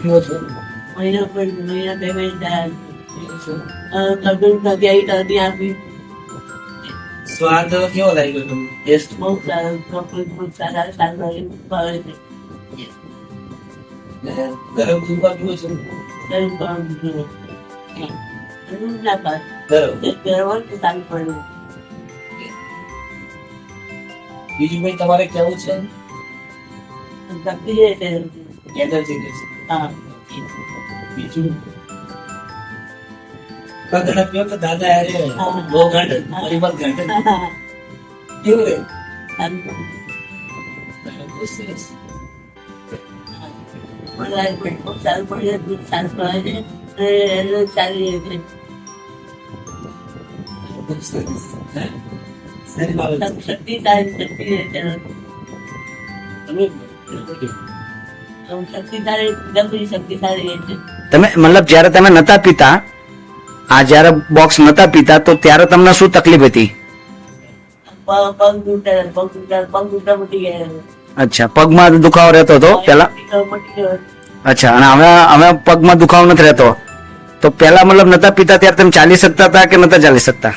પીવો છો? મહિના પર મહિના પેમેન્ટ તદ્દન જગ્યાએ તદી આપી. સ્વાદ કેવો લાગ્યો તમને? ટેસ્ટ બહુ સારો, ચોકલેટ બહુ સારા શાકભાજી ભાવે છે. ગરમ દૂધ પીવો છો? ગરમ ગરમ પીવો. દૂધ ના પાસ. ગરમ. ગરમ હોય તો સારું પડે. બીજું ભાઈ તમારે કેવું છે? શક્તિ છે તે. એનર્જી રહેશે. હા. બીજું કગડા પીવો તો દાદા યારે બહુ ગાંઠ પરિવાર ગાંઠ કેવું રે? બહુ સરસ. મને બહુ સારું પડે, દૂધ સારું પડે છે અને એનો સારી રહે છે. બહુ સરસ. હે? સારી બાબત છે. શક્તિ સારી શક્તિ રહે છે. તમે શક્તિ સારી ગંભીર શક્તિ સારી રહે છે. તમે મતલબ જ્યારે તમે નતા પીતા, આ જ્યારે બોક્સ નતા પીતા તો ત્યારે તમને શું તકલીફ હતી? પગ દુખતા મટી ગયા. અચ્છા, પગમાં દુખાવો રહેતો હતો પેલા? મટી ગયો. અચ્છા, અને હવે પગમાં દુખાવો નથી રહેતો? તો પેલા મતલબ નતા પીતા ત્યારે તમે ચાલી શકતા હતા કે નતા ચાલી શકતા?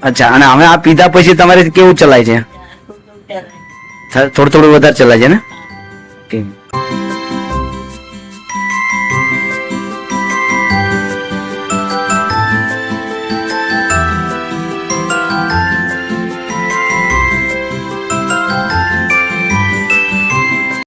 અચ્છા, અને હવે આ પીધા પછી તમારે કેવું ચલાય છે? થોડું થોડું વધારે ચલાય છે ને? ઓકે.